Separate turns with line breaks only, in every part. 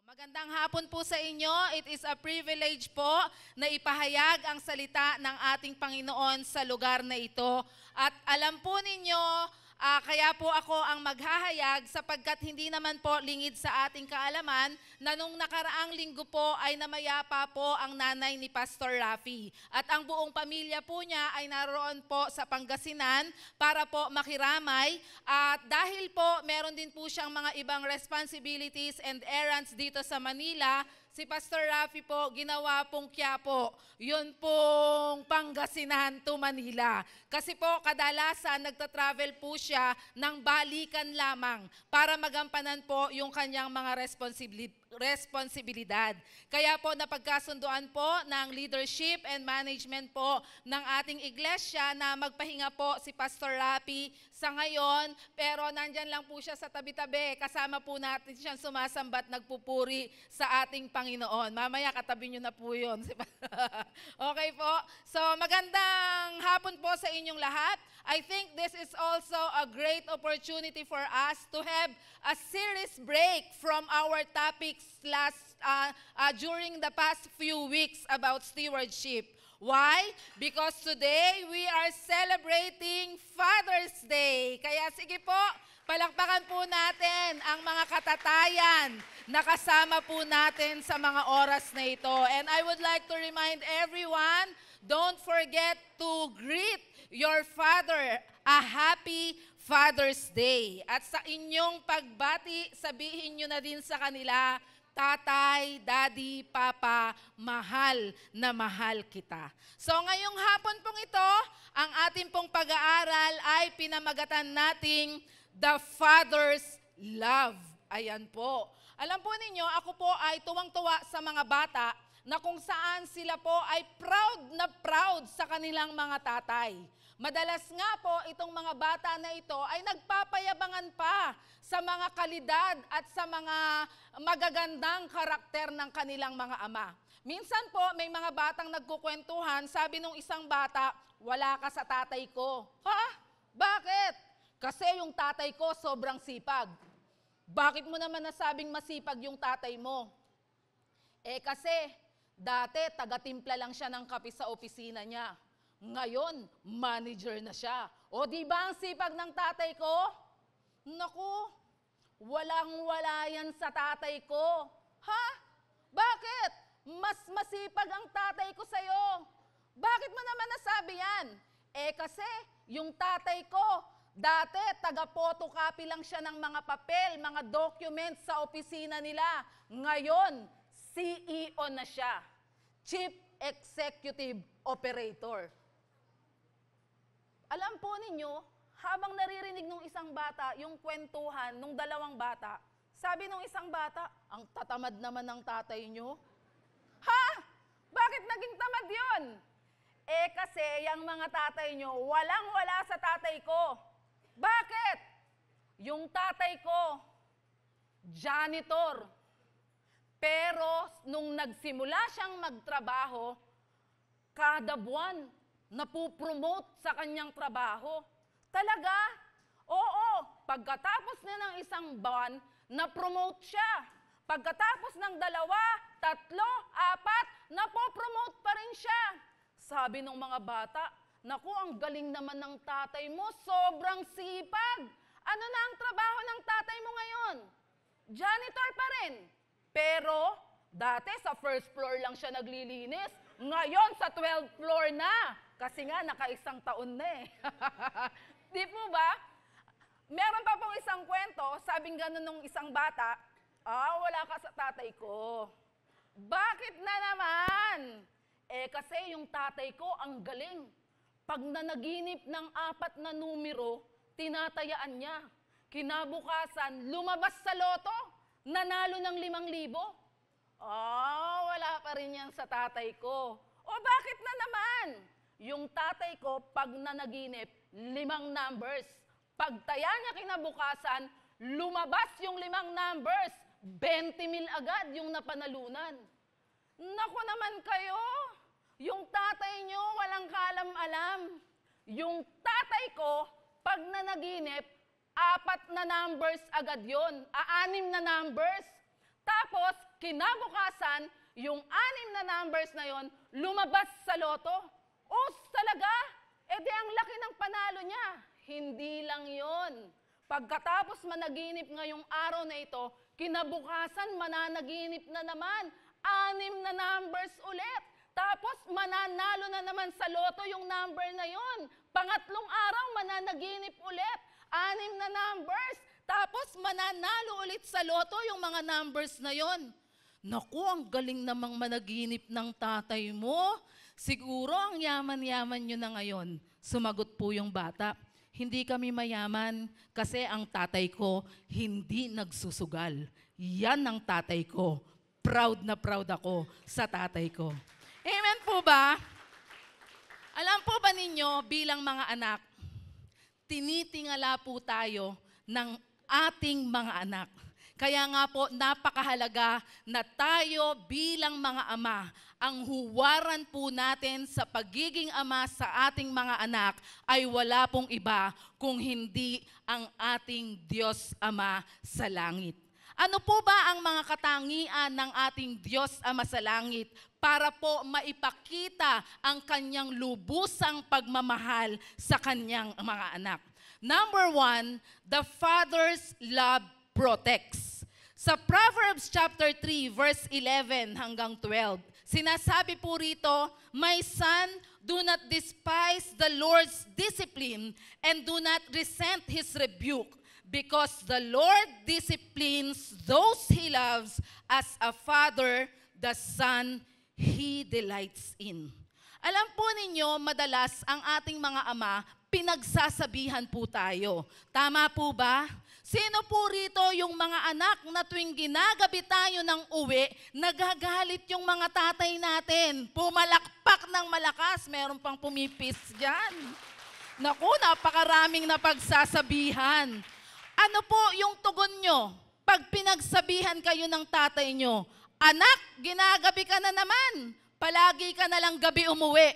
Magandang hapon po sa inyo. It is a privilege po na ipahayag ang salita ng ating Panginoon sa lugar na ito. At alam po ninyo, kaya po ako ang maghahayag sapagkat hindi naman po lingid sa ating kaalaman na nung nakaraang linggo po ay namayapa po ang nanay ni Pastor Rafi. At ang buong pamilya po niya ay naroon po sa Pangasinan para po makiramay. At dahil po meron din po siyang mga ibang responsibilities and errands dito sa Manila, si Pastor Rafi po, ginawa pong Quiapo, yun pong Pangasinan to Manila. Kasi po, kadalasan nagta-travel po siya ng balikan lamang para magampanan po yung kanyang mga responsibilidad. Kaya po napagkasunduan po ng leadership and management po ng ating iglesia na magpahinga po si Pastor Rafi sa ngayon, pero nandyan lang po siya sa tabi-tabi. Kasama po natin siyang sumasambat, nagpupuri sa ating Panginoon. Mamaya katabi nyo na po yun. Okay po? So magandang hapon po sa inyong lahat. I think this is also a great opportunity for us to have a serious break from our topics during the past few weeks about stewardship. Why? Because today we are celebrating Father's Day. Kaya sige po, palakpakan po natin ang mga katatayan na kasama po natin sa mga oras na ito. And I would like to remind everyone, don't forget to greet your father a happy Father's Day. At sa inyong pagbati, sabihin nyo na din sa kanila, Tatay, Daddy, Papa, mahal na mahal kita. So ngayong hapon pong ito, ang ating pong pag-aaral ay pinamagatan nating The Father's Love. Ayan po. Alam po ninyo, ako po ay tuwang-tuwa sa mga bata na kung saan sila po ay proud na proud sa kanilang mga tatay. Madalas nga po itong mga bata na ito ay nagpapayabangan pa sa mga kalidad at sa mga magagandang karakter ng kanilang mga ama. Minsan po may mga batang nagkukwentuhan, sabi nung isang bata, wala ka sa tatay ko. Ha? Bakit? Kasi yung tatay ko sobrang sipag. Bakit mo naman nasabing masipag yung tatay mo? Kasi dati taga-timpla lang siya ng kape sa opisina niya. Ngayon, manager na siya. O di ba ang sipag ng tatay ko? Naku, walang-wala yan sa tatay ko. Ha? Bakit? Mas masipag ang tatay ko sa'yo. Bakit mo naman nasabi yan? Kasi yung tatay ko, dati taga-photocopy lang siya ng mga papel, mga documents sa opisina nila. Ngayon, CEO na siya. Chief Executive Operator. Alam po ninyo, habang naririnig nung isang bata yung kwentuhan nung dalawang bata, sabi nung isang bata, ang tatamad naman ng tatay nyo. Ha? Bakit naging tamad yun? Kasi yung mga tatay nyo, walang-wala sa tatay ko. Bakit? Yung tatay ko, janitor. Pero nung nagsimula siyang magtrabaho, kada buwan, napupromote sa kanyang trabaho. Talaga? Oo, pagkatapos na ng isang buwan, napromote siya. Pagkatapos ng 2, 3, 4, napopromote pa rin siya. Sabi ng mga bata, naku, ang galing naman ng tatay mo, sobrang sipag. Ano na ang trabaho ng tatay mo ngayon? Janitor pa rin. Pero, dati sa first floor lang siya naglilinis. Ngayon, sa 12th floor na. Kasi nga, naka-1 taon na eh. Di po ba? Meron pa pong isang kwento, sabing gano'n nung isang bata, wala ka sa tatay ko. Bakit na naman? Kasi yung tatay ko, ang galing. Pag nanaginip ng 4 na numero, tinatayaan niya. Kinabukasan, lumabas sa loto, nanalo ng 5,000. Wala pa rin yan sa tatay ko. O bakit na naman? Yung tatay ko, pag nanaginip, 5 numbers. Pagtaya niya kinabukasan, lumabas yung 5 numbers. 20,000 agad yung napanalunan. Naku naman kayo, yung tatay nyo walang kaalam-alam. Yung tatay ko, pag nanaginip, 4 na numbers agad yon, 6 na numbers. Tapos, kinabukasan, yung 6 na numbers na yon lumabas sa loto. Talaga? Di ang laki ng panalo niya. Hindi lang yon. Pagkatapos managinip ngayong araw na ito, kinabukasan mananaginip na naman. 6 na numbers ulit. Tapos mananalo na naman sa loto yung number na yon. Pangatlong araw mananaginip ulit. 6 na numbers. Tapos mananalo ulit sa loto yung mga numbers na yon. Naku, ang galing namang managinip ng tatay mo. Siguro ang yaman-yaman nyo na ngayon. Sumagot po yung bata. Hindi kami mayaman kasi ang tatay ko hindi nagsusugal. Yan ang tatay ko. Proud na proud ako sa tatay ko. Amen po ba? Alam po ba ninyo bilang mga anak, tinitingala po tayo ng ating mga anak. Kaya nga po napakahalaga na tayo bilang mga ama, ang huwaran po natin sa pagiging ama sa ating mga anak ay wala pong iba kung hindi ang ating Diyos Ama sa langit. Ano po ba ang mga katangian ng ating Diyos Ama sa langit para po maipakita ang kanyang lubusang pagmamahal sa kanyang mga anak? Number 1, the Father's love protects. Sa Proverbs chapter 3, verse 11 hanggang 12, sinasabi po rito, "My son, do not despise the Lord's discipline and do not resent His rebuke, because the Lord disciplines those He loves as a father, the son He delights in." Alam po ninyo, madalas ang ating mga ama, pinagsasabihan po tayo. Tama po ba? Sino po rito yung mga anak na tuwing ginagabi tayo ng uwi, nagagalit yung mga tatay natin? Pumalakpak ng malakas, meron pang pumipis dyan. Naku, napakaraming napagsasabihan. Ano po yung tugon nyo pag pinagsabihan kayo ng tatay nyo? Anak, ginagabi ka na naman. Palagi ka na lang gabi umuwi.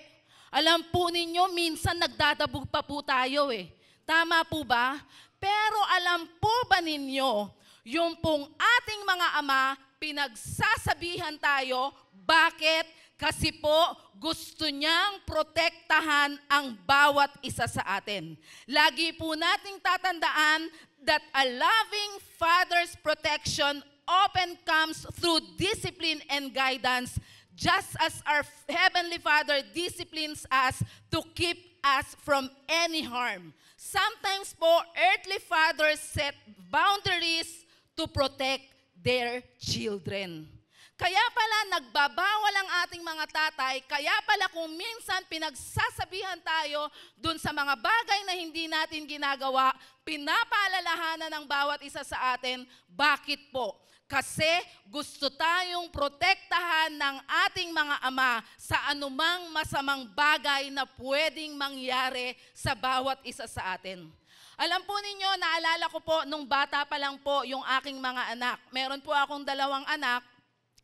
Alam po ninyo, minsan nagdadabog pa po tayo eh. Tama po ba? Pero alam po ba ninyo, yung pong ating mga ama, pinagsasabihan tayo, bakit? Kasi po gusto niyang protektahan ang bawat isa sa atin. Lagi po nating tatandaan that a loving father's protection often comes through discipline and guidance, just as our Heavenly Father disciplines us to keep us from any harm. Sometimes po, earthly fathers set boundaries to protect their children. Kaya pala nagbabawal ang ating mga tatay, kaya pala kung minsan pinagsasabihan tayo dun sa mga bagay na hindi natin ginagawa, pinapaalalahanan ng bawat isa sa atin, bakit po? Kasi gusto tayong protektahan ng ating mga ama sa anumang masamang bagay na pwedeng mangyari sa bawat isa sa atin. Alam po ninyo, naalala ko po, nung bata pa lang po yung aking mga anak. Meron po akong 2 anak,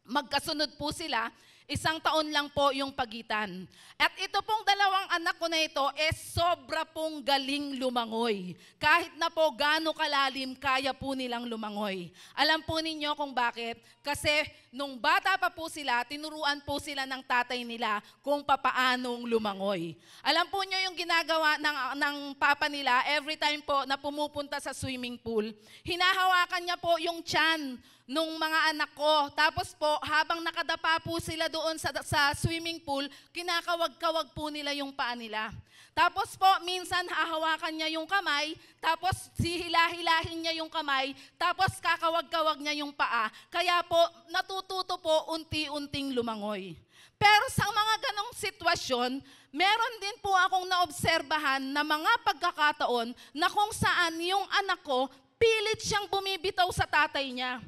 magkasunod po sila, 1 taon lang po yung pagitan. At ito pong 2 anak ko na ito, sobra pong galing lumangoy. Kahit na po gaano kalalim, kaya po nilang lumangoy. Alam po ninyo kung bakit? Kasi nung bata pa po sila, tinuruan po sila ng tatay nila kung papaanong lumangoy. Alam po nyo yung ginagawa ng papa nila, every time po na pumupunta sa swimming pool, hinahawakan niya po yung tiyan nung mga anak ko. Tapos po, habang nakadapa po sila doon sa swimming pool, kinakawag-kawag po nila yung paa nila. Tapos po, minsan hahawakan niya yung kamay, tapos hihilahin niya yung kamay, tapos kakawag-kawag niya yung paa. Kaya po, natututo po unti-unting lumangoy. Pero sa mga ganong sitwasyon, meron din po akong naobserbahan na mga pagkakataon na kung saan yung anak ko, pilit siyang bumibitaw sa tatay niya.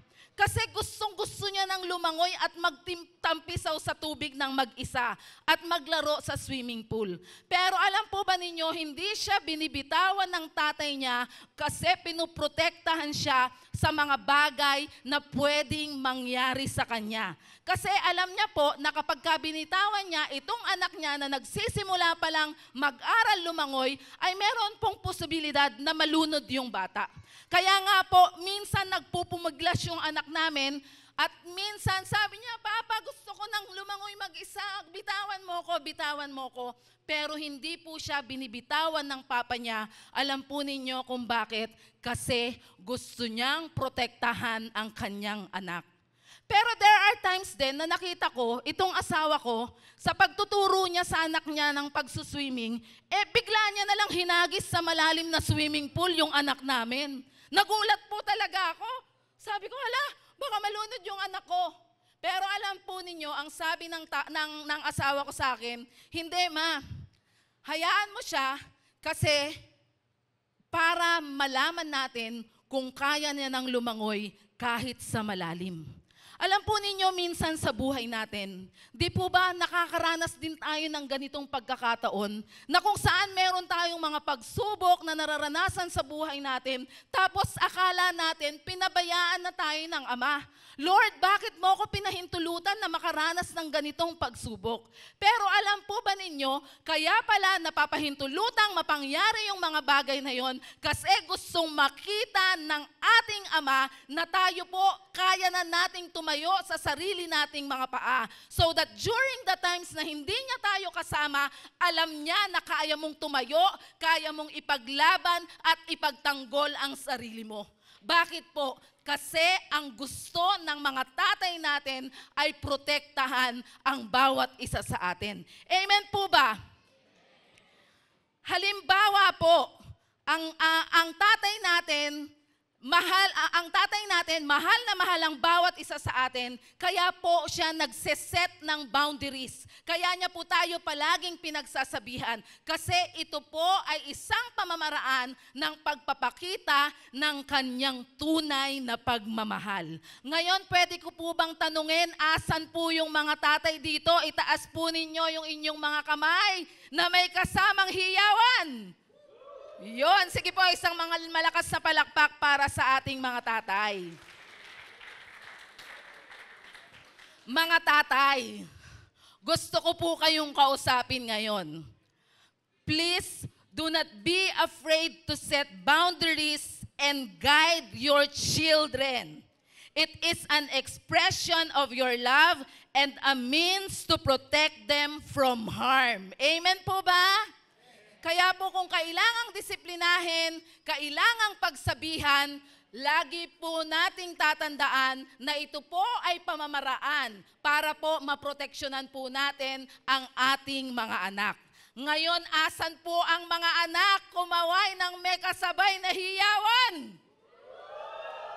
Kasi gustong-gusto niya ng lumangoy at magtampisaw sa tubig ng mag-isa at maglaro sa swimming pool. Pero alam po ba ninyo, hindi siya binibitawan ng tatay niya kasi pinuprotektahan siya sa mga bagay na pwedeng mangyari sa kanya. Kasi alam niya po na kapag binitawan niya, itong anak niya na nagsisimula pa lang mag-aral lumangoy, ay meron pong posibilidad na malunod yung bata. Kaya nga po, minsan nagpupumaglas yung anak namin At minsan sabi niya, Papa, gusto ko nang lumangoy mag-isa, bitawan mo ko. Pero hindi po siya binibitawan ng papa niya. Alam po ninyo kung bakit? Kasi gusto niyang protektahan ang kanyang anak. Pero there are times din na nakita ko, itong asawa ko, sa pagtuturo niya sa anak niya ng pagsuswimming, bigla niya nalang hinagis sa malalim na swimming pool yung anak namin. Nagulat po talaga ako. Sabi ko, hala, baka malunod yung anak ko. Pero alam po ninyo, ang sabi ng asawa ko sa akin, hindi ma, hayaan mo siya kasi para malaman natin kung kaya niya nang lumangoy kahit sa malalim. Alam po ninyo, minsan sa buhay natin, di po ba nakakaranas din tayo ng ganitong pagkakataon na kung saan meron tayong mga pagsubok na nararanasan sa buhay natin, tapos akala natin pinabayaan na tayo ng Ama. Lord, bakit mo ako pinahintulutan na makaranas ng ganitong pagsubok? Pero alam po ba ninyo, kaya pala napapahintulutang mapangyari yung mga bagay na yon kasi gustong makita ng ating Ama na tayo po kaya na nating tumayo sa sarili nating mga paa. So that during the times na hindi niya tayo kasama, alam niya na kaya mong tumayo, kaya mong ipaglaban at ipagtanggol ang sarili mo. Bakit po? Kasi ang gusto ng mga tatay natin ay protektahan ang bawat isa sa atin. Amen po ba? Halimbawa po, ang tatay natin, mahal na mahal ang bawat isa sa atin, kaya po siya nagseset ng boundaries. Kaya niya po tayo palaging pinagsasabihan. Kasi ito po ay isang pamamaraan ng pagpapakita ng kanyang tunay na pagmamahal. Ngayon, pwede ko po bang tanungin, asan po yung mga tatay dito? Itaas po ninyo yung inyong mga kamay na may kasamang hiyawan. Yon, sige po, isang mga malakas na palakpak para sa ating mga tatay. Mga tatay, gusto ko po kayong kausapin ngayon. Please do not be afraid to set boundaries and guide your children. It is an expression of your love and a means to protect them from harm. Amen po ba? Kaya po kung kailangang disiplinahin, kailangang pagsabihan, lagi po nating tatandaan na ito po ay pamamaraan para po maproteksyonan po natin ang ating mga anak. Ngayon, asan po ang mga anak kumaway ng may kasabay na hiyawan?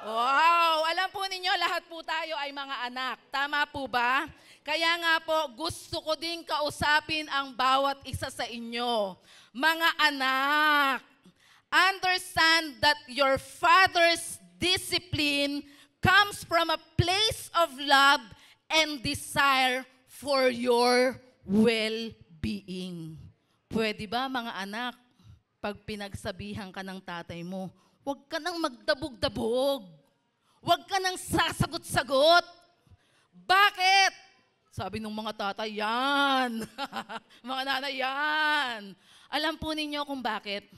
Wow! Alam po ninyo, lahat po tayo ay mga anak. Tama po ba? Kaya nga po, gusto ko din kausapin ang bawat isa sa inyo. Mga anak, understand that your father's discipline comes from a place of love and desire for your well-being. Pwede ba mga anak, pag pinagsabihan ka ng tatay mo, huwag ka nang magdabog-dabog. Huwag ka nang sasagot-sagot. Bakit? Sabi ng mga tatay, yan. Mga nanay, yan. Alam po ninyo kung bakit?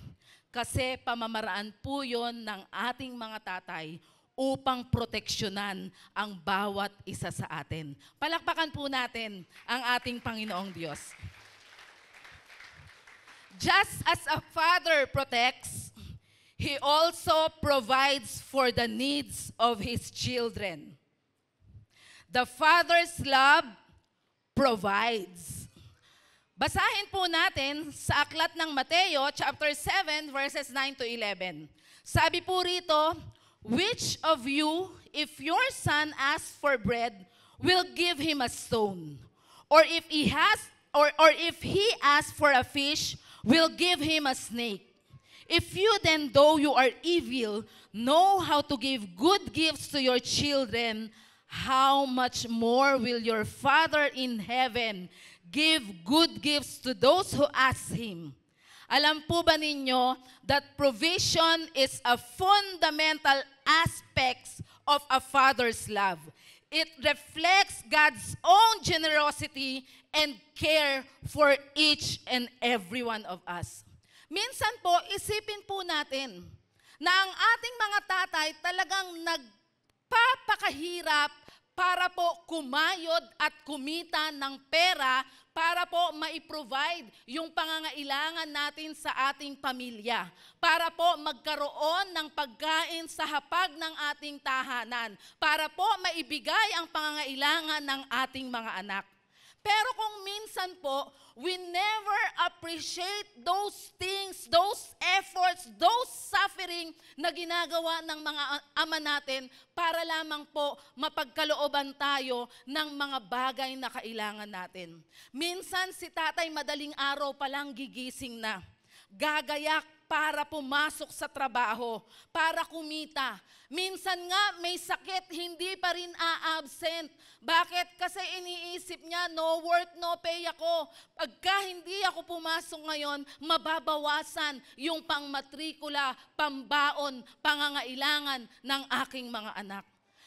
Kasi pamamaraan po yon ng ating mga tatay upang proteksyonan ang bawat isa sa atin. Palakpakan po natin ang ating Panginoong Diyos. Just as a father protects, He also provides for the needs of His children. The Father's love provides. Basahin po natin sa aklat ng Mateo, chapter 7, verses 9 to 11. Sabi po rito, which of you, if your son asks for bread, will give him a stone? Or if he asks for a fish, will give him a snake? If you then, though you are evil, know how to give good gifts to your children, how much more will your Father in heaven give good gifts to those who ask Him? Alam po ba ninyo that provision is a fundamental aspect of a father's love? It reflects God's own generosity and care for each and every one of us. Minsan po, isipin po natin na ang ating mga tatay talagang nagpapakahirap para po kumayod at kumita ng pera para po mai-provide yung pangangailangan natin sa ating pamilya, para po magkaroon ng pagkain sa hapag ng ating tahanan, para po maibigay ang pangangailangan ng ating mga anak. Pero kung minsan po, we never appreciate those things, those efforts, those suffering na ginagawa ng mga ama natin para lamang po mapagkalooban tayo ng mga bagay na kailangan natin. Minsan si tatay madaling araw pa lang gigising na, gagayak para pumasok sa trabaho, para kumita. Minsan nga may sakit, hindi pa rin a-absent. Bakit? Kasi iniisip niya, no work, no pay ako. Pagka hindi ako pumasok ngayon, mababawasan yung pangmatrikula, pambaon, pangangailangan ng aking mga anak.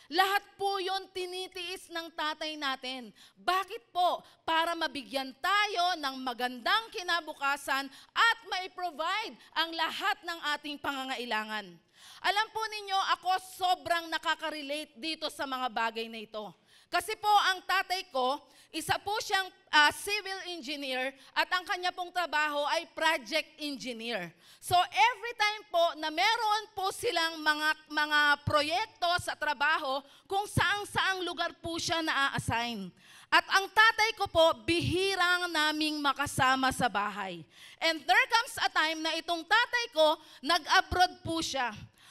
Lahat po yun tinitiis ng tatay natin. Bakit po? Para mabigyan tayo ng magandang kinabukasan at mai-provide ang lahat ng ating pangangailangan. Alam po ninyo, ako sobrang nakaka-relate dito sa mga bagay na ito. Kasi po ang tatay ko, isa po siyang civil engineer at ang kanya pong trabaho ay project engineer. So every time po na meron po silang mga proyekto sa trabaho kung saang lugar po siya na-assign. At ang tatay ko po, bihirang naming makasama sa bahay. And there comes a time na itong tatay ko, nag-abroad po siya.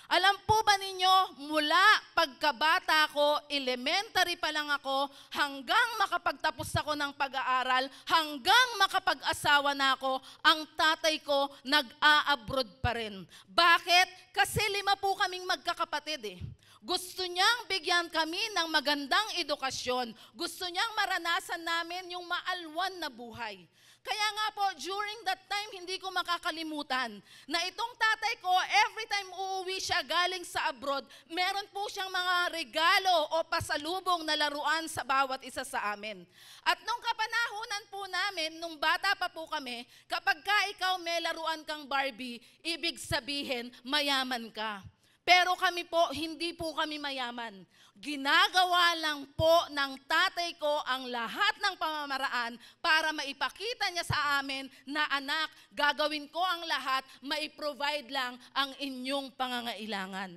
Alam po ba ninyo, mula pagkabata ko, elementary pa lang ako, hanggang makapagtapos ako ng pag-aaral, hanggang makapag-asawa na ako, ang tatay ko nag-a-abroad pa rin. Bakit? Kasi 5 po kaming magkakapatid eh. Gusto niyang bigyan kami ng magandang edukasyon. Gusto niyang maranasan namin yung maalwan na buhay. Kaya nga po, during that time, hindi ko makakalimutan na itong tatay ko, every time uuwi siya galing sa abroad, meron po siyang mga regalo o pasalubong na laruan sa bawat isa sa amin. At nung kapanahunan po namin, nung bata pa po kami, kapag ka ikaw may laruan kang Barbie, ibig sabihin, mayaman ka. Pero kami po, hindi po kami mayaman. Ginagawa lang po ng tatay ko ang lahat ng pamamaraan para maipakita niya sa amin na anak, gagawin ko ang lahat, mai-provide lang ang inyong pangangailangan.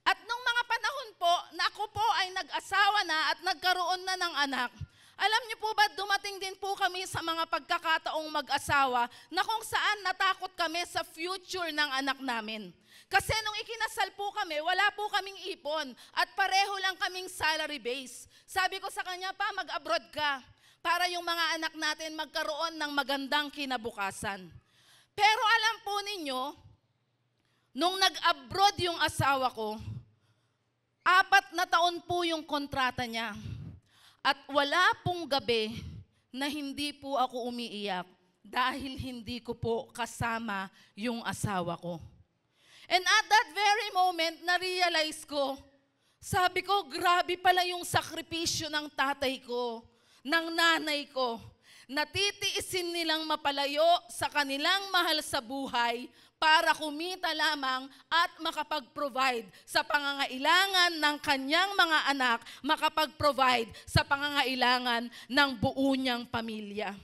At nung mga panahon po, na ako po ay nag-asawa na at nagkaroon na ng anak, alam niyo po ba, dumating din po kami sa mga pagkakataong mag-asawa na kung saan natakot kami sa future ng anak namin. Kasi nung ikinasal po kami, wala po kaming ipon at pareho lang kaming salary base. Sabi ko sa kanya, pa, mag-abroad ka para yung mga anak natin magkaroon ng magandang kinabukasan. Pero alam po ninyo, nung nag-abroad yung asawa ko, 4 na taon po yung kontrata niya. At wala pong gabi na hindi po ako umiiyak dahil hindi ko po kasama yung asawa ko. And at that very moment, na-realize ko, sabi ko, grabe pala yung sakripisyo ng tatay ko, ng nanay ko. Natitiisin nilang mapalayo sa kanilang mahal sa buhay para kumita lamang at makapag-provide sa pangangailangan ng kanyang mga anak, makapag-provide sa pangangailangan ng buo niyang pamilya.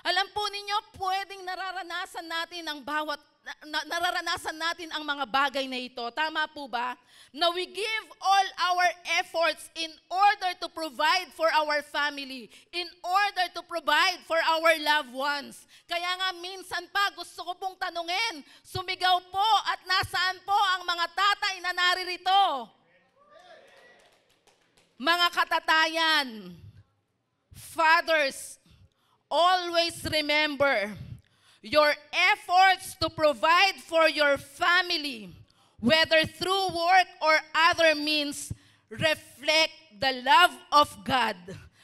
Alam po ninyo, pwedeng nararanasan natin ang mga bagay na ito. Tama po ba? Na we give all our efforts in order to provide for our family, in order to provide for our loved ones. Kaya nga minsan pa gusto ko pong tanungin, sumigaw po at nasaan po ang mga tatay na naririto? Mga katatayan, fathers, always remember, your efforts to provide for your family, whether through work or other means, reflect the love of God.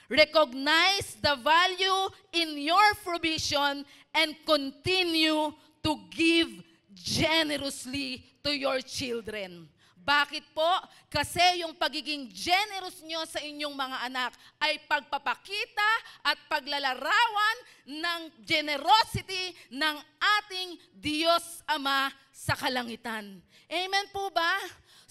Recognize the value in your provision and continue to give generously to your children. Bakit po? Kasi yung pagiging generous nyo sa inyong mga anak ay pagpapakita at paglalarawan ng generosity ng ating Diyos Ama sa kalangitan. Amen po ba?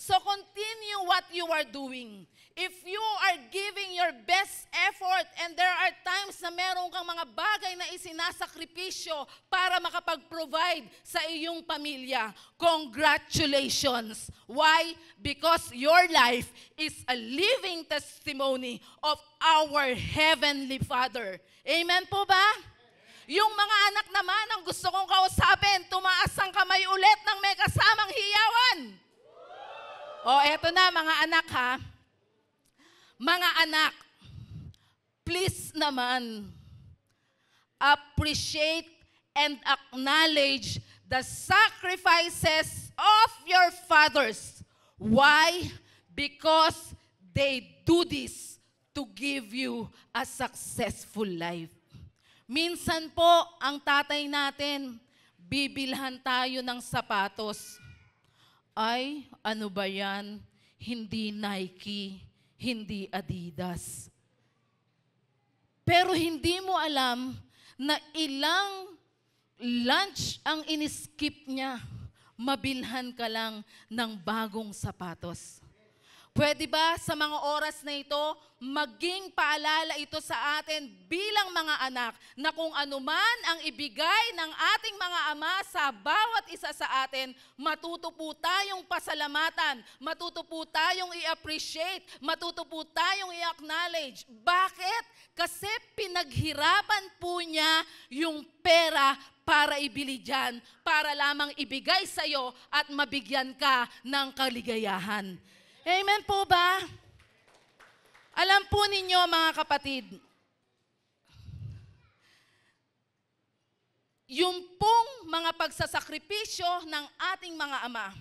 So continue what you are doing. If you are giving your best effort and there are times na meron kang mga bagay na isinasakripisyo para makapag-provide sa iyong pamilya, congratulations. Why? Because your life is a living testimony of our Heavenly Father. Amen po ba? Yung mga anak naman ang gusto kong kausapin, tumaas ang kamay ulit ng may kasamang hiyawan. O eto na mga anak ha. Mga anak, please naman, appreciate and acknowledge the sacrifices of your fathers. Why? Because they do this to give you a successful life. Minsan po, ang tatay natin, bibilhan tayo ng sapatos. Ay, ano ba yan? Hindi Nike, hindi Adidas. Pero hindi mo alam na ilang lunch ang iniskip niya, mabilhan ka lang ng bagong sapatos. Pwede ba sa mga oras na ito, maging paalala ito sa atin bilang mga anak na kung anuman ang ibigay ng ating mga ama sa bawat isa sa atin, matuto po tayong pasalamatan, matuto po tayong i-appreciate, matuto po tayong i-acknowledge. Bakit? Kasi pinaghirapan po niya yung pera para ibili dyan, para lamang ibigay sa'yo at mabigyan ka ng kaligayahan. Amen po ba? Alam po ninyo mga kapatid, yung pong mga pagsasakripisyo ng ating mga ama,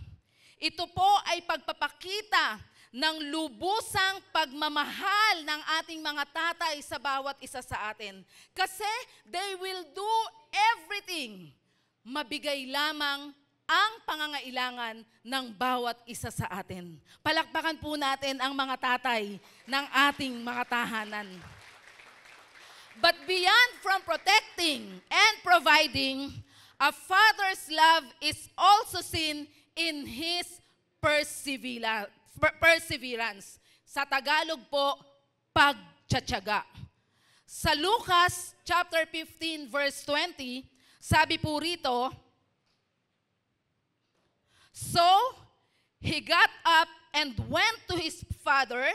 ito po ay pagpapakita ng lubusang pagmamahal ng ating mga tatay sa bawat isa sa atin. Kasi they will do everything. Mabigay lamang ang pangangailangan ng bawat isa sa atin. Palakpakan po natin ang mga tatay ng ating mga tahanan. But beyond from protecting and providing, a father's love is also seen in his perseverance. Sa Tagalog po, pagtsatsaga. Sa Lucas chapter 15 verse 20, sabi po rito, so he got up and went to his father,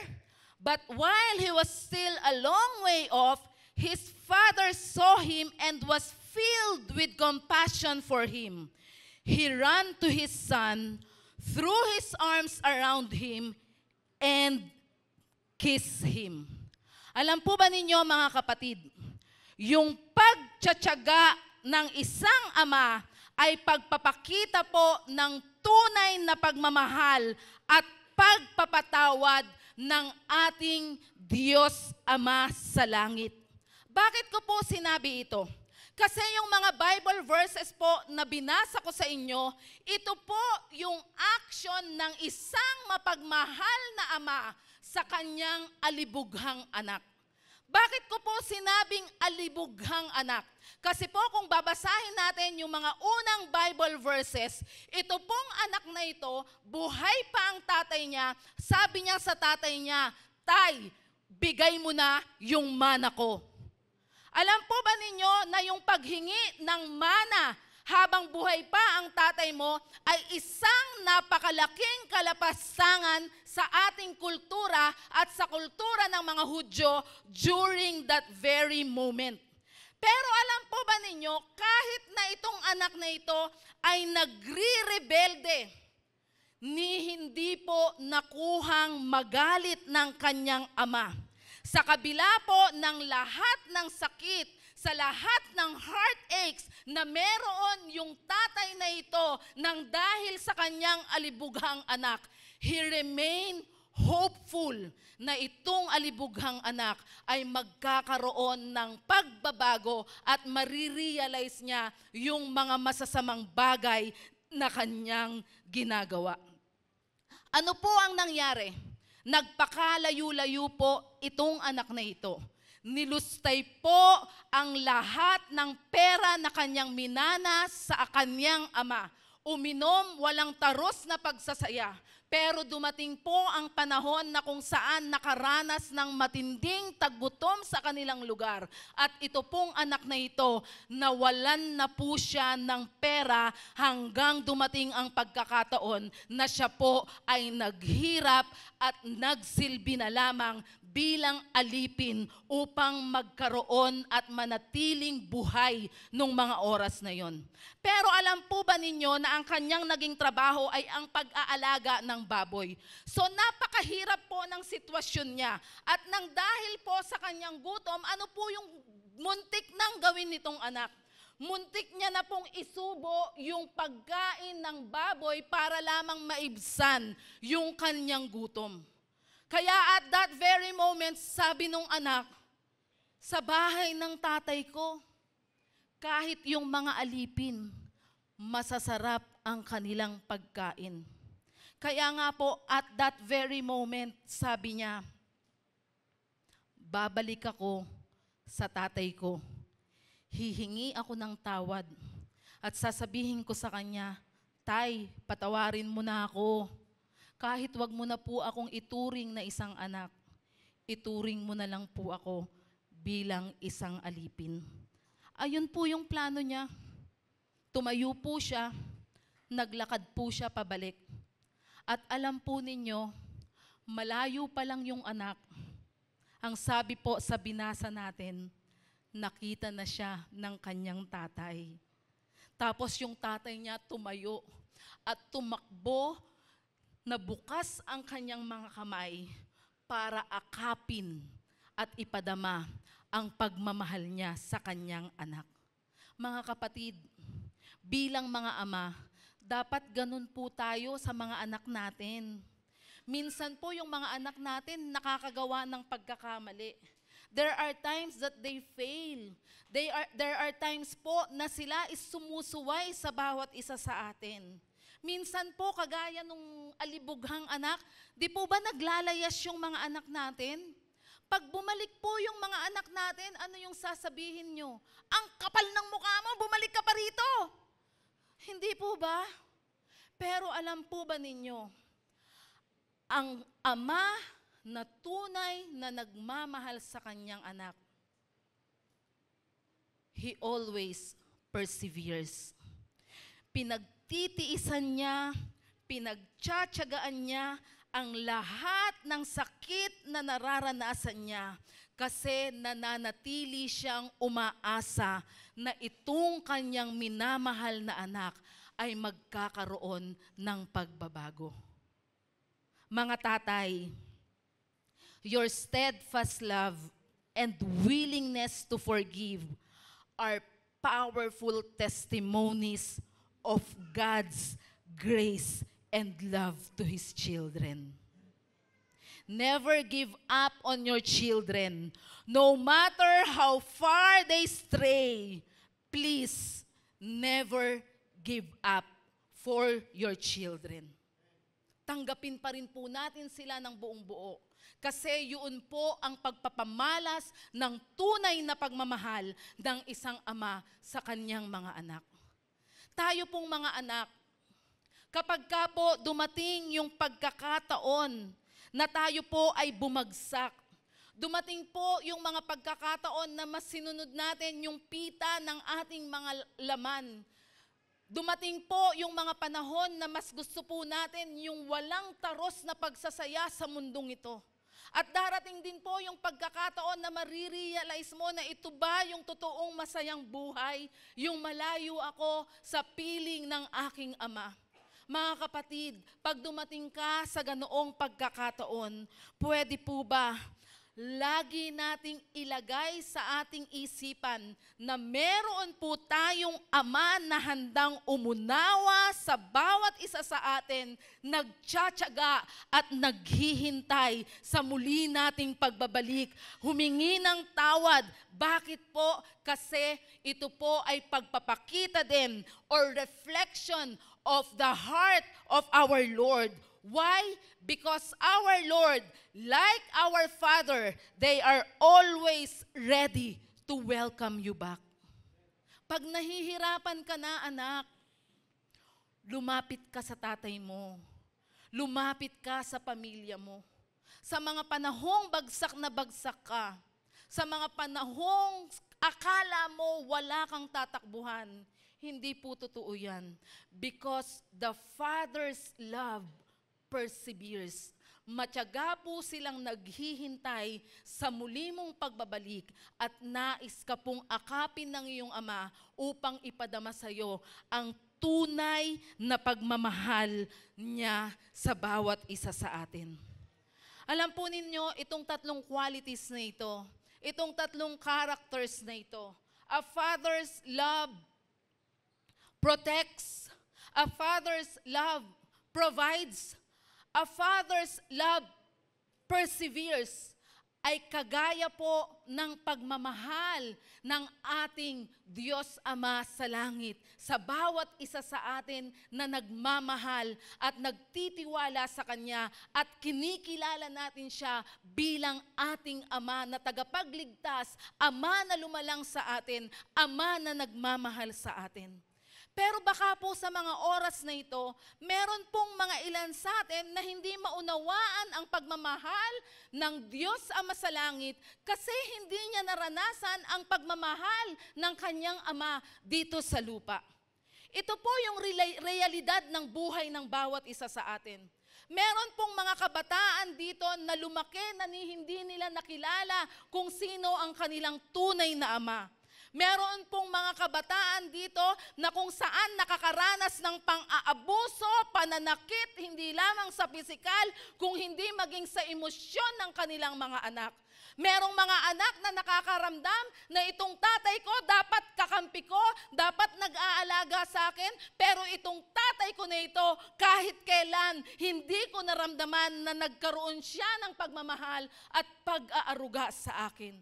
but while he was still a long way off, his father saw him and was filled with compassion for him. He ran to his son, threw his arms around him, and kissed him. Alam po ba ninyo mga kapatid, yung pagtsatsaga ng isang ama ay pagpapakita po ng tunay na pagmamahal at pagpapatawad ng ating Diyos Ama sa langit. Bakit ko po sinabi ito? Kasi yung mga Bible verses po na binasa ko sa inyo, ito po yung action ng isang mapagmahal na ama sa kanyang alibughang anak. Bakit ko po sinabing alibughang anak? Kasi po kung babasahin natin yung mga unang Bible verses, ito pong anak na ito, buhay pa ang tatay niya, sabi niya sa tatay niya, Tay, bigay mo na yung mana ko. Alam po ba ninyo na yung paghingi ng mana habang buhay pa ang tatay mo ay isang napakalaking kalapastangan sa ating kultura at sa kultura ng mga Hudyo during that very moment. Pero alam po ba ninyo, kahit na itong anak na ito ay nagre-rebelde, ni hindi po nakuhang magalit ng kanyang ama. Sa kabila po ng lahat ng sakit, sa lahat ng heartaches na meron yung tatay na ito nang dahil sa kanyang alibughang anak, he remained hopeful na itong alibughang anak ay magkakaroon ng pagbabago at marirealize niya yung mga masasamang bagay na kanyang ginagawa. Ano po ang nangyari? Nagpakalayo-layo po itong anak na ito. Nilustay po ang lahat ng pera na kanyang minana sa kanyang ama. Uminom walang taros na pagsasaya. Pero dumating po ang panahon na kung saan nakaranas ng matinding taggutom sa kanilang lugar. At ito pong anak na ito, nawalan na po siya ng pera hanggang dumating ang pagkakataon na siya po ay naghirap at nagsilbi na lamang bilang alipin upang magkaroon at manatiling buhay nung mga oras na yon. Pero alam po ba ninyo na ang kanyang naging trabaho ay ang pag-aalaga ng baboy? So napakahirap po ng sitwasyon niya. At nang dahil po sa kanyang gutom, ano po yung muntik nang gawin nitong anak? Muntik niya na pong isubo yung pagkain ng baboy para lamang maibsan yung kanyang gutom. Kaya at that very moment, sabi nung anak, sa bahay ng tatay ko, kahit yung mga alipin, masasarap ang kanilang pagkain. Kaya nga po, at that very moment, sabi niya, babalik ako sa tatay ko. Hihingi ako ng tawad at sasabihin ko sa kanya, Tay, patawarin mo na ako. Kahit wag mo na po akong ituring na isang anak, ituring mo na lang po ako bilang isang alipin. Ayun po yung plano niya. Tumayo po siya, naglakad po siya pabalik. At alam po ninyo, malayo pa lang yung anak. Ang sabi po sa binasa natin, nakita na siya ng kanyang tatay. Tapos yung tatay niya tumayo at tumakbo na bukas ang kanyang mga kamay para akapin at ipadama ang pagmamahal niya sa kanyang anak. Mga kapatid, bilang mga ama, dapat ganun po tayo sa mga anak natin. Minsan po yung mga anak natin nakakagawa ng pagkakamali. There are times that they fail. There are times po na sila is sumusuway sa bawat isa sa atin. Minsan po, kagaya nung alibughang anak, di po ba naglalayas yung mga anak natin? Pag bumalik po yung mga anak natin, ano yung sasabihin nyo? Ang kapal ng mukha mo, bumalik ka pa rito. Hindi po ba? Pero alam po ba ninyo, ang ama na tunay na nagmamahal sa kanyang anak, he always perseveres. Pinagtitiisan niya, pinagtsatsagaan niya ang lahat ng sakit na nararanasan niya kasi nananatili siyang umaasa na itong kanyang minamahal na anak ay magkakaroon ng pagbabago. Mga tatay, your steadfast love and willingness to forgive are powerful testimonies of God's grace and love to His children. Never give up on your children. No matter how far they stray, please never give up for your children. Tanggapin pa rin po natin sila ng buong buo. Kasi yun po ang pagpapamalas ng tunay na pagmamahal ng isang ama sa kanyang mga anak. Tayo pong mga anak, kapag ka po dumating yung pagkakataon na tayo po ay bumagsak, dumating po yung mga pagkakataon na mas sinunod natin yung pita ng ating mga laman, dumating po yung mga panahon na mas gusto po natin yung walang taros na pagsasaya sa mundong ito. At darating din po yung pagkakataon na marirealize mo na ito ba yung totoong masayang buhay, yung malayo ako sa piling ng aking ama. Mga kapatid, pag dumating ka sa ganoong pagkakataon, pwede po ba lagi nating ilagay sa ating isipan na meron po tayong ama na handang umunawa sa bawat isa sa atin, nagtsatsaga at naghihintay sa muli nating pagbabalik, humingi ng tawad. Bakit po? Kasi ito po ay pagpapakita din or reflection of the heart of our Lord. Why? Because our Lord, like our Father, they are always ready to welcome you back. Pag nahihirapan ka na, anak, lumapit ka sa tatay mo. lumapit ka sa pamilya mo. Sa mga panahong bagsak na bagsak ka, sa mga panahong akala mo wala kang tatakbuhan, hindi po totoo yan. Because the Father's love perseveres. Matyaga po silang naghihintay sa muli mong pagbabalik at nais ka pong akapin ng iyong Ama upang ipadama sa iyo ang tunay na pagmamahal niya sa bawat isa sa atin. Alam po ninyo, itong tatlong qualities na ito, itong tatlong characters na ito, a father's love protects, a father's love provides, a father's love perseveres, ay kagaya po ng pagmamahal ng ating Diyos Ama sa langit sa bawat isa sa atin na nagmamahal at nagtitiwala sa Kanya at kinikilala natin Siya bilang ating Ama na tagapagligtas, Ama na lumalang sa atin, Ama na nagmamahal sa atin. Pero baka po sa mga oras na ito, meron pong mga ilan sa atin na hindi maunawaan ang pagmamahal ng Diyos Ama sa langit kasi hindi niya naranasan ang pagmamahal ng kanyang Ama dito sa lupa. Ito po yung realidad ng buhay ng bawat isa sa atin. Meron pong mga kabataan dito na lumaki na hindi nila nakilala kung sino ang kanilang tunay na Ama. Meron pong mga kabataan dito na kung saan nakakaranas ng pang-aabuso, pananakit, hindi lamang sa pisikal, kung hindi maging sa emosyon ng kanilang mga anak. Merong mga anak na nakakaramdam na itong tatay ko dapat kakampi ko, dapat nag-aalaga sa akin, pero itong tatay ko na ito kahit kailan hindi ko naramdaman na nagkaroon siya ng pagmamahal at pag-aaruga sa akin.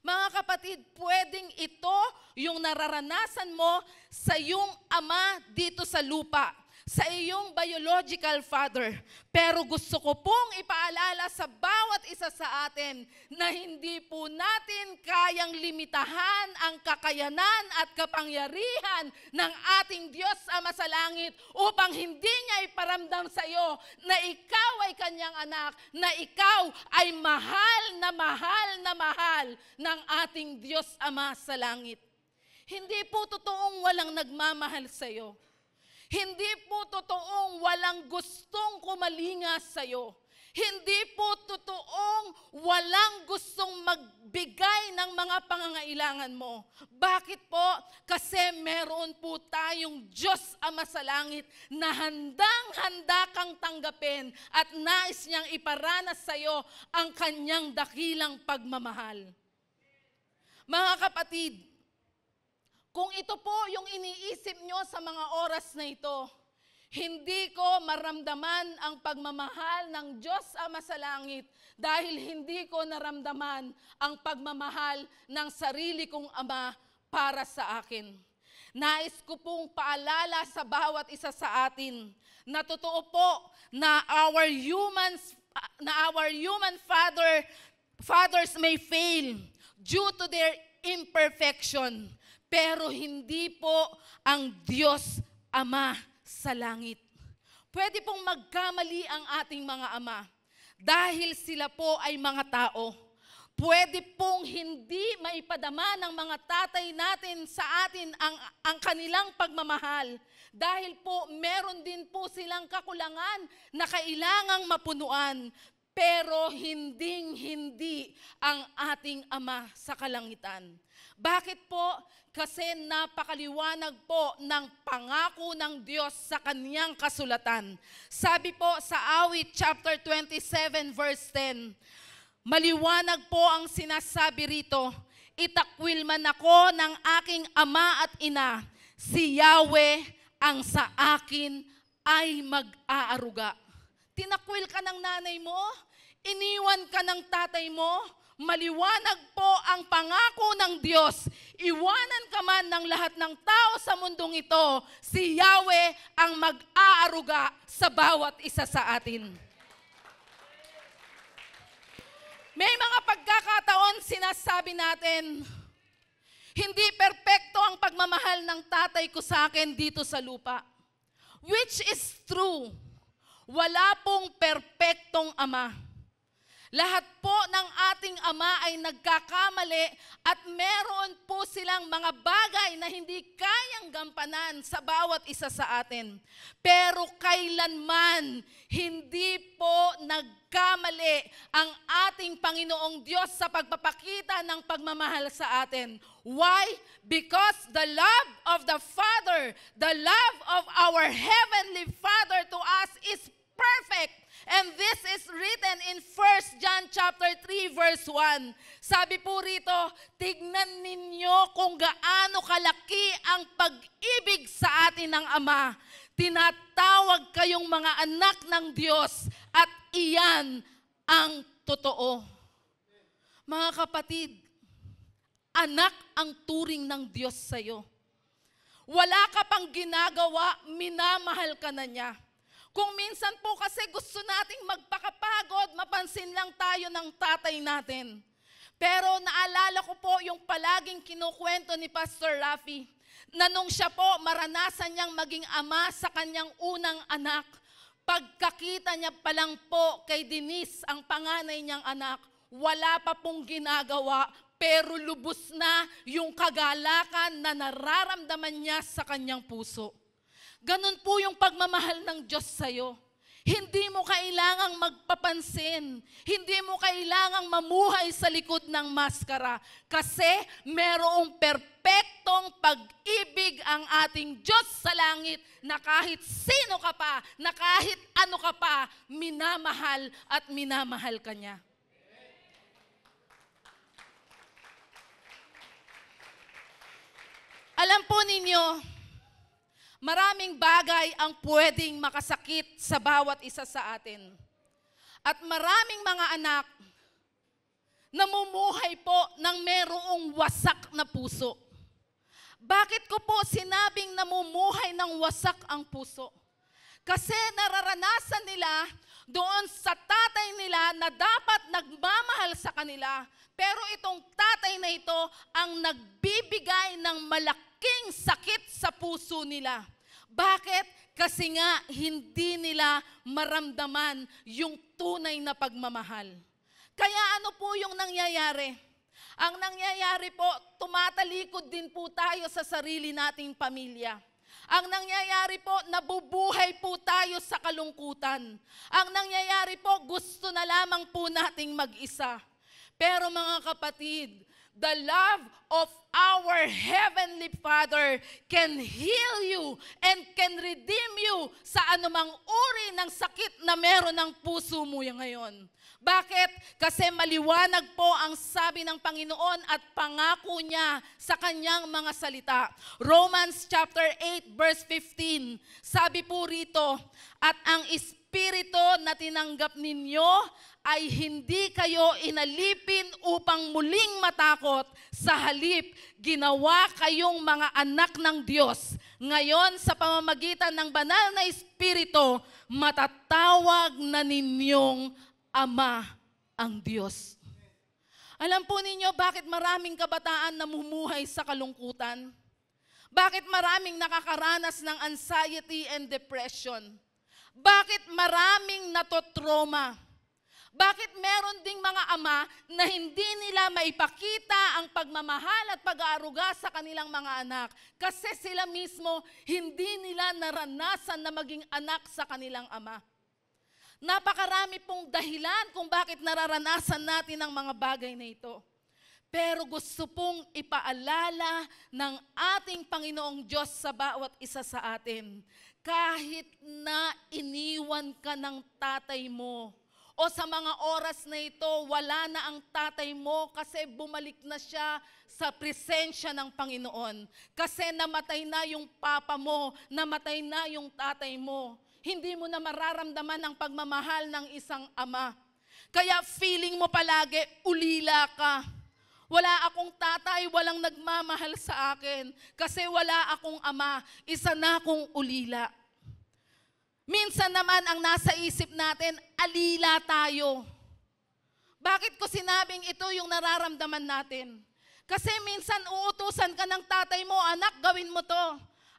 Mga kapatid, pwedeng ito yung nararanasan mo sa iyong ama dito sa lupa, sa iyong biological father. Pero gusto ko pong ipaalala sa bawat isa sa atin na hindi po natin kayang limitahan ang kakayanan at kapangyarihan ng ating Diyos Ama sa langit upang hindi niya iparamdam sa iyo na ikaw ay kanyang anak, na ikaw ay mahal na mahal na mahal ng ating Diyos Ama sa langit. Hindi po totoong walang nagmamahal sa iyo. Hindi po totoong walang gustong kumalinga sa iyo. Hindi po totoong walang gustong magbigay ng mga pangangailangan mo. Bakit po? Kasi meron po tayong Diyos Ama sa langit na handang-handa kang tanggapin at nais niyang iparanas sa iyo ang kanyang dakilang pagmamahal. Mga kapatid, kung ito po yung iniisip nyo sa mga oras na ito, hindi ko maramdaman ang pagmamahal ng Diyos Ama sa langit dahil hindi ko naramdaman ang pagmamahal ng sarili kong ama para sa akin. Nais ko pong paalala sa bawat isa sa atin na totoo po na our human fathers may fail due to their imperfection. Pero hindi po ang Diyos Ama sa langit. Pwede pong magkamali ang ating mga ama dahil sila po ay mga tao. Pwede pong hindi maipadama ng mga tatay natin sa atin ang kanilang pagmamahal dahil po meron din po silang kakulangan na kailangang mapunuan. Pero hinding-hindi ang ating Ama sa kalangitan. Bakit po? Kasi napakaliwanag po ng pangako ng Diyos sa kaniyang kasulatan. Sabi po sa Awit chapter 27 verse 10, maliwanag po ang sinasabi rito, itakwil man ako ng aking ama at ina, si Yahweh ang sa akin ay mag-aaruga. Tinakwil ka ng nanay mo, iniwan ka ng tatay mo, maliwanag po ang pangako ng Diyos. Iwanan ka man ng lahat ng tao sa mundong ito, si Yahweh ang mag-aaruga sa bawat isa sa atin. May mga pagkakataon sinasabi natin, hindi perpekto ang pagmamahal ng tatay ko sa akin dito sa lupa. Which is true. Wala pong perpektong ama. Lahat po ng ating ama ay nagkakamali at meron po silang mga bagay na hindi kayang gampanan sa bawat isa sa atin. Pero kailanman hindi po nagkamali ang ating Panginoong Diyos sa pagpapakita ng pagmamahal sa atin. Why? Because the love of the Father, the love of our Heavenly Father to us is perfect. And this is written in 1 John chapter 3 verse 1. Sabi po rito, tignan ninyo kung gaano kalaki ang pag-ibig sa atin ng Ama. Tinatawag kayong mga anak ng Diyos at iyan ang totoo. Mga kapatid, anak ang turing ng Diyos sa iyo. Wala ka pang ginagawa, minamahal ka na niya. Kung minsan po kasi gusto nating magpakapagod, mapansin lang tayo ng tatay natin. Pero naalala ko po yung palaging kinukwento ni Pastor Rafi, na nung siya po maranasan niyang maging ama sa kanyang unang anak, pagkakita niya pa lang po kay Denise, ang panganay niyang anak, wala pa pong ginagawa, pero lubos na yung kagalakan na nararamdaman niya sa kanyang puso. Ganun po yung pagmamahal ng Diyos sa'yo. Hindi mo kailangang magpapansin. Hindi mo kailangang mamuhay sa likod ng maskara. Kasi merong perpektong pag-ibig ang ating Diyos sa langit na kahit sino ka pa, na kahit ano ka pa, minamahal at minamahal ka niya. Alam po ninyo, maraming bagay ang pwedeng makasakit sa bawat isa sa atin. At maraming mga anak namumuhay po ng merong wasak na puso. Bakit ko po sinabing namumuhay ng wasak ang puso? Kasi nararanasan nila doon sa tatay nila na dapat nagmamahal sa kanila. Pero itong tatay na ito ang nagbibigay ng malaking sakit sa puso nila. Bakit? Kasi nga hindi nila maramdaman yung tunay na pagmamahal. Kaya ano po yung nangyayari? Ang nangyayari po, tumatalikod din po tayo sa sarili nating pamilya. Ang nangyayari po, nabubuhay po tayo sa kalungkutan. Ang nangyayari po, gusto na lamang po nating mag-isa. Pero mga kapatid, the love of our Heavenly Father can heal you and can redeem you sa anumang uri ng sakit na meron ng puso mo ngayon. Bakit? Kasi maliwanag po ang sabi ng Panginoon at pangako niya sa kanyang mga salita. Romans chapter 8 verse 15, sabi po rito, at ang Espiritu na tinanggap ninyo ay hindi kayo inalipin upang muling matakot. Sa halip, ginawa kayong mga anak ng Diyos. Ngayon, sa pamamagitan ng banal na Espiritu, matatawag na ninyong Ama ang Diyos. Alam po ninyo bakit maraming kabataan namumuhay sa kalungkutan? Bakit maraming nakakaranas ng anxiety and depression? Bakit maraming natotrauma? Bakit meron ding mga ama na hindi nila maipakita ang pagmamahal at pag-aaruga sa kanilang mga anak? Kasi sila mismo hindi nila naranasan na maging anak sa kanilang ama. Napakarami pong dahilan kung bakit nararanasan natin ang mga bagay na ito. Pero gusto pong ipaalala ng ating Panginoong Diyos sa bawat isa sa atin, kahit na iniwan ka ng tatay mo, o sa mga oras na ito, wala na ang tatay mo kasi bumalik na siya sa presensya ng Panginoon. Kasi namatay na yung papa mo, namatay na yung tatay mo. Hindi mo na mararamdaman ang pagmamahal ng isang ama. Kaya feeling mo palagi, ulila ka. Wala akong tatay, walang nagmamahal sa akin. Kasi wala akong ama, isa na akong ulila. Minsan naman ang nasa isip natin, alila tayo. Bakit ko sinabing ito yung nararamdaman natin? Kasi minsan uutusan ka ng tatay mo, anak, gawin mo to.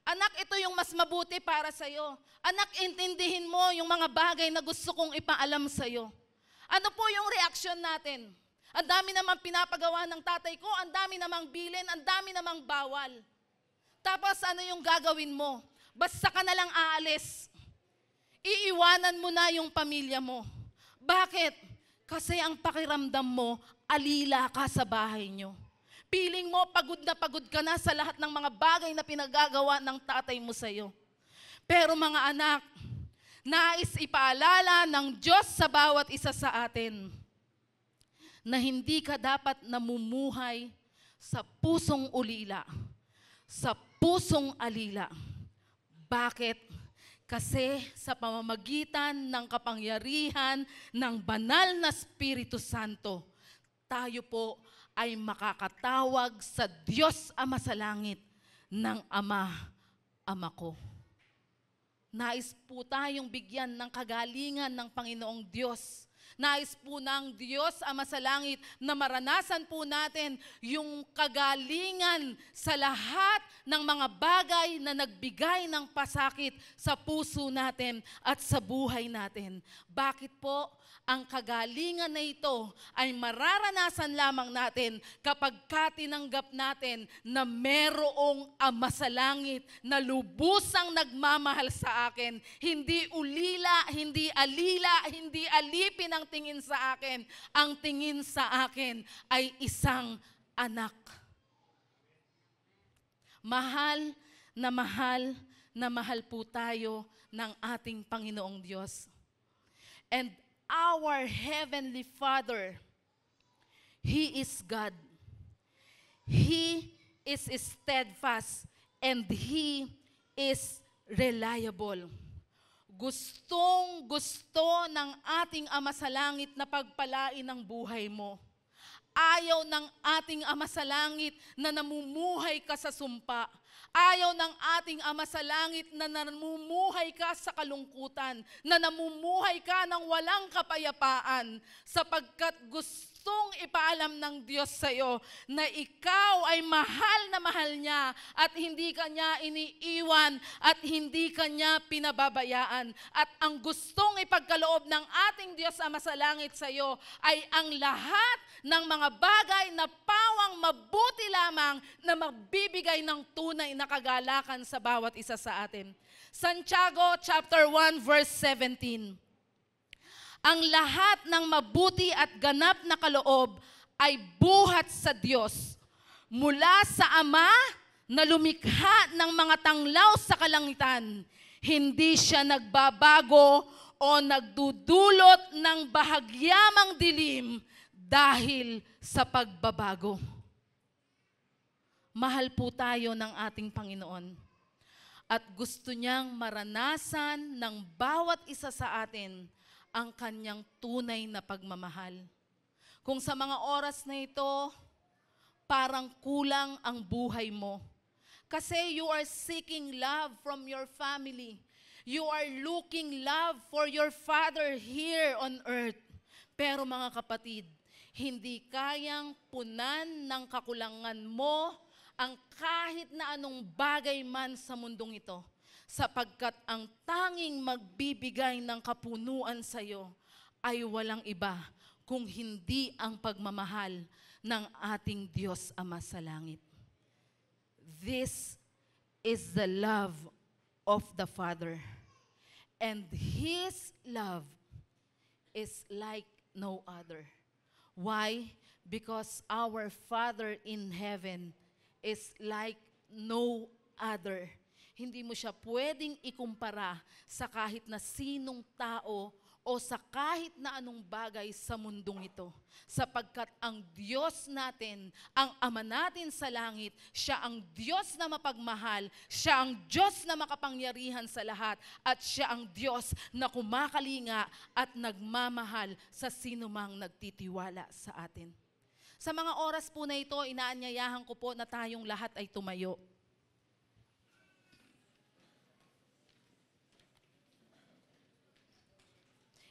Anak, ito yung mas mabuti para sa'yo. Anak, intindihin mo yung mga bagay na gusto kong ipaalam sa'yo. Ano po yung reaksyon natin? Ang dami namang pinapagawa ng tatay ko, ang dami namang bilin, ang dami namang bawal. Tapos ano yung gagawin mo? Basta ka na lang aalis. Iiwanan mo na yung pamilya mo. Bakit? Kasi ang pakiramdam mo, alila ka sa bahay nyo. Piling mo, pagod na pagod ka na sa lahat ng mga bagay na pinagagawa ng tatay mo sa'yo. Pero mga anak, nais ipaalala ng Diyos sa bawat isa sa atin na hindi ka dapat namumuhay sa pusong ulila, sa pusong alila. Bakit? Kasi sa pamamagitan ng kapangyarihan ng banal na Espiritu Santo, tayo po ay makakatawag sa Diyos Ama sa langit ng Ama ko. Nais po tayong bigyan ng kagalingan ng Panginoong Diyos. Nais po ng Diyos Ama sa langit na maranasan po natin yung kagalingan sa lahat ng mga bagay na nagbigay ng pasakit sa puso natin at sa buhay natin. Bakit po? Ang kagalingan na ito ay mararanasan lamang natin kapag tinanggap natin na merong Ama sa langit na lubusang nagmamahal sa akin. Hindi ulila, hindi alila, hindi alipin ang tingin sa akin. Ang tingin sa akin ay isang anak. Mahal na mahal po tayo ng ating Panginoong Diyos. And our Heavenly Father, He is God. He is steadfast and He is reliable. Gustong-gusto ng ating Ama sa langit na pagpalain ang buhay mo. Ayaw ng ating Ama sa langit na namumuhay ka sa sumpa. Ayaw ng ating Ama sa langit na namumuhay ka sa kalungkutan, na namumuhay ka ng walang kapayapaan, sapagkat gustong ipaalam ng Diyos sa iyo na ikaw ay mahal na mahal niya at hindi ka niya iniiwan at hindi ka niya pinababayaan. At ang gustong ipagkaloob ng ating Diyos Ama sa langit sa iyo ay ang lahat ng mga bagay na pawang mabuti lamang na magbibigay ng tunay na kagalakan sa bawat isa sa atin. Santiago chapter 1 verse 17. Ang lahat ng mabuti at ganap na kaloob ay buhat sa Diyos mula sa Ama na lumikha ng mga tanglaw sa kalangitan. Hindi siya nagbabago o nagdudulot ng bahagyamang dilim dahil sa pagbabago. Mahal po tayo ng ating Panginoon at gusto niyang maranasan ng bawat isa sa atin ang kanyang tunay na pagmamahal. Kung sa mga oras na ito, parang kulang ang buhay mo. Kasi you are seeking love from your family. You are looking love for your Father here on earth. Pero mga kapatid, hindi kayang punan ng kakulangan mo ang kahit na anong bagay man sa mundong ito, sapagkat ang tanging magbibigay ng kapunuan sa iyo ay walang iba kung hindi ang pagmamahal ng ating Diyos Ama sa langit. This is the love of the Father, and His love is like no other. Why? Because our Father in heaven is like no other. Hindi mo siya pwedeng ikumpara sa kahit na sinong tao o sa kahit na anong bagay sa mundong ito. Sapagkat ang Diyos natin, ang Ama natin sa langit, siya ang Diyos na mapagmahal, siya ang Diyos na makapangyarihan sa lahat, at siya ang Diyos na kumakalinga at nagmamahal sa sinumang nagtitiwala sa atin. Sa mga oras po na ito, inaanyayahan ko po na tayong lahat ay tumayo.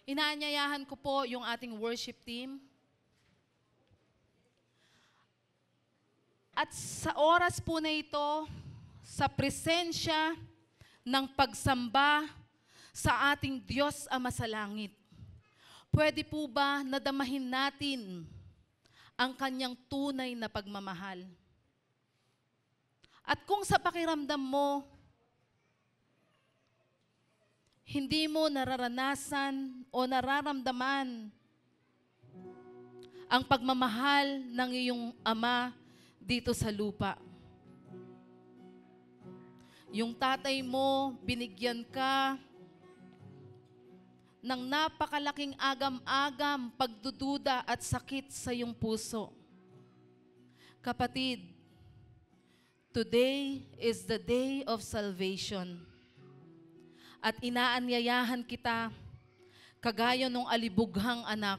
Inaanyayahan ko po yung ating worship team. At sa oras po na ito, sa presensya ng pagsamba sa ating Diyos Ama sa langit. Pwede po ba nadamahin natin ang kanyang tunay na pagmamahal? At kung sa pakiramdam mo, hindi mo nararanasan o nararamdaman ang pagmamahal ng iyong Ama dito sa lupa. Yung tatay mo, binigyan ka ng napakalaking agam-agam, pagdududa at sakit sa iyong puso. Kapatid, today is the day of salvation. At inaanyayahan kita, kagaya nung alibughang anak,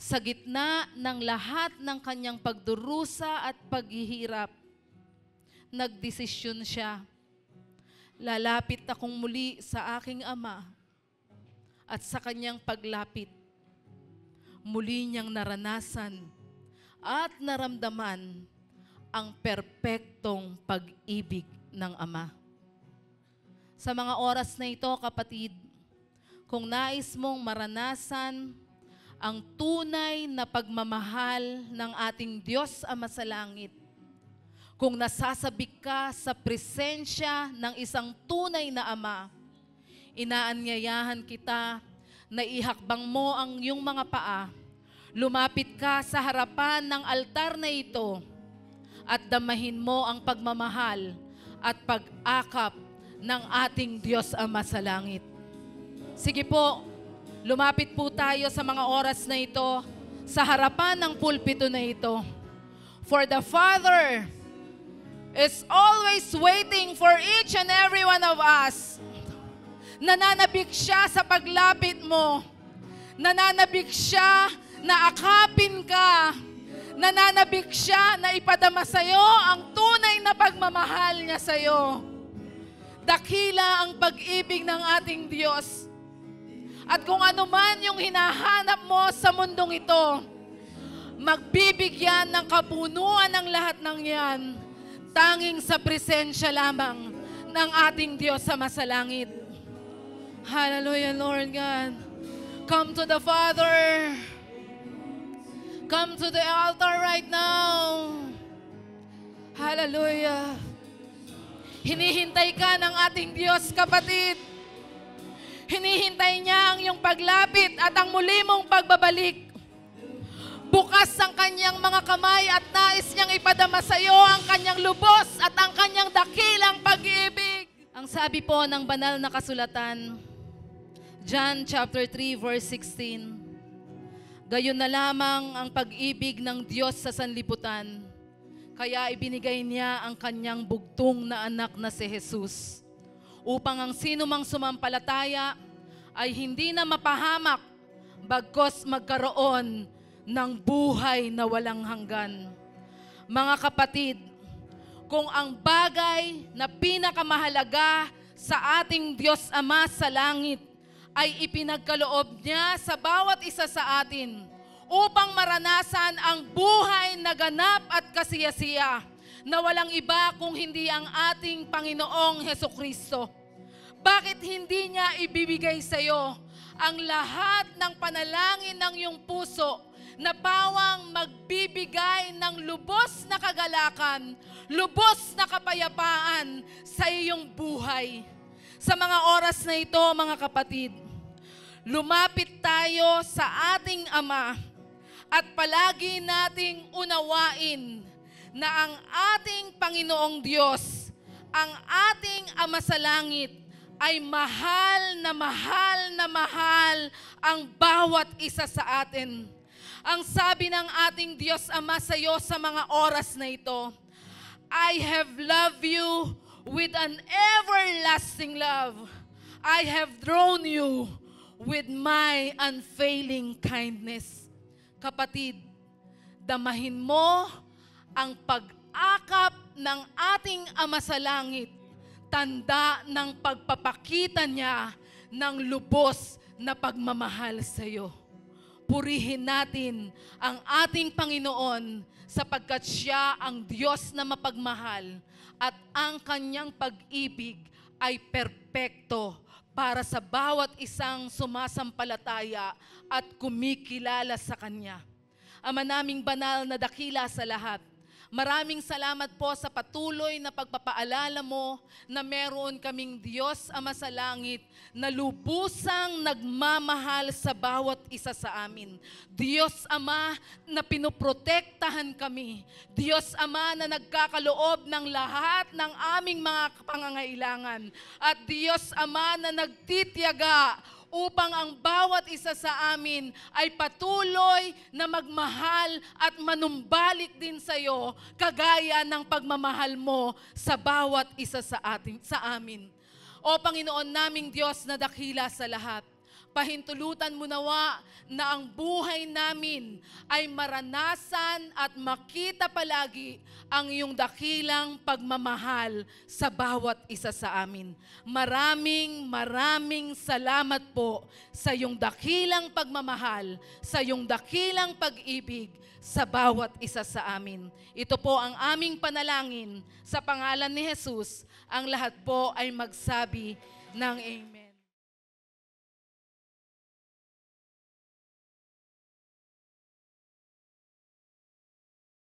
sa gitna ng lahat ng kanyang pagdurusa at paghihirap, nagdesisyon siya, lalapit akong muli sa aking Ama. At sa kanyang paglapit, muli niyang naranasan at naramdaman ang perpektong pag-ibig ng Ama. Sa mga oras na ito, kapatid, kung nais mong maranasan ang tunay na pagmamahal ng ating Diyos Ama sa langit, kung nasasabik ka sa presensya ng isang tunay na Ama, inaanyayahan kita na ihakbang mo ang iyong mga paa, lumapit ka sa harapan ng altar na ito at damahin mo ang pagmamahal at pag-akap ng ating Diyos Ama sa langit. Sige po, lumapit po tayo sa mga oras na ito sa harapan ng pulpito na ito. For the Father is always waiting for each and every one of us. Nananabik siya sa paglapit mo. Nananabik siya na akapin ka. Nananabik siya na ipadama sa'yo ang tunay na pagmamahal niya sa'yo. Dakila ang pag-ibig ng ating Diyos. At kung ano man yung hinahanap mo sa mundong ito, magbibigyan ng kabunuan ng lahat ng yan, tanging sa presensya lamang ng ating Diyos sa masalangit. Hallelujah, Lord God. Come to the Father. Come to the altar right now. Hallelujah. Hinihintay ka ng ating Diyos, kapatid. Hinihintay niya ang iyong paglapit at ang muli mong pagbabalik. Bukas ang kanyang mga kamay at nais niyang ipadama sa iyo ang kanyang lubos at ang kanyang dakilang pag-ibig. Ang sabi po ng banal na kasulatan, John chapter 3 verse 16, gayon na lamang ang pag-ibig ng Diyos sa sanlibutan, kaya ibinigay niya ang kanyang bugtong na anak na si Jesus, upang ang sino mang sumampalataya ay hindi na mapahamak, bagkus magkaroon ng buhay na walang hanggan. Mga kapatid, kung ang bagay na pinakamahalaga sa ating Diyos Ama sa langit ay ipinagkaloob niya sa bawat isa sa atin upang maranasan ang buhay na ganap at kasiyasiya na walang iba kung hindi ang ating Panginoong Hesukristo. Bakit hindi niya ibibigay sa iyo ang lahat ng panalangin ng iyong puso na pawang magbibigay ng lubos na kagalakan, lubos na kapayapaan sa iyong buhay? Sa mga oras na ito, mga kapatid, lumapit tayo sa ating Ama at palagi nating unawain na ang ating Panginoong Diyos, ang ating Ama sa langit, ay mahal na mahal na mahal ang bawat isa sa atin. Ang sabi ng ating Diyos Ama sa iyo sa mga oras na ito, I have loved you with an everlasting love. I have drawn you with my unfailing kindness. Kapatid, damahin mo ang pag-akap ng ating Ama sa langit, tanda ng pagpapakita niya ng lubos na pagmamahal sa iyo. purihin natin ang ating Panginoon sapagkat siya ang Diyos na mapagmahal at ang kanyang pag-ibig ay perpekto para sa bawat isang sumasampalataya at kumikilala sa Kanya. Ama naming banal na dakila sa lahat, maraming salamat po sa patuloy na pagpapaalala mo na meron kaming Diyos Ama sa langit na lubusang nagmamahal sa bawat isa sa amin. Diyos Ama na pinoprotektahan kami. Diyos Ama na nagkakaloob ng lahat ng aming mga pangangailangan. At Diyos Ama na nagtitiyaga upang ang bawat isa sa amin ay patuloy na magmahal at manumbalik din sa iyo kagaya ng pagmamahal mo sa bawat isa sa amin. O Panginoon naming Diyos na dakila sa lahat, pahintulutan mo nawa na ang buhay namin ay maranasan at makita palagi ang iyong dakilang pagmamahal sa bawat isa sa amin. Maraming salamat po sa iyong dakilang pagmamahal, sa iyong dakilang pag-ibig sa bawat isa sa amin. Ito po ang aming panalangin sa pangalan ni Jesus. Ang lahat po ay magsabi ng Amen.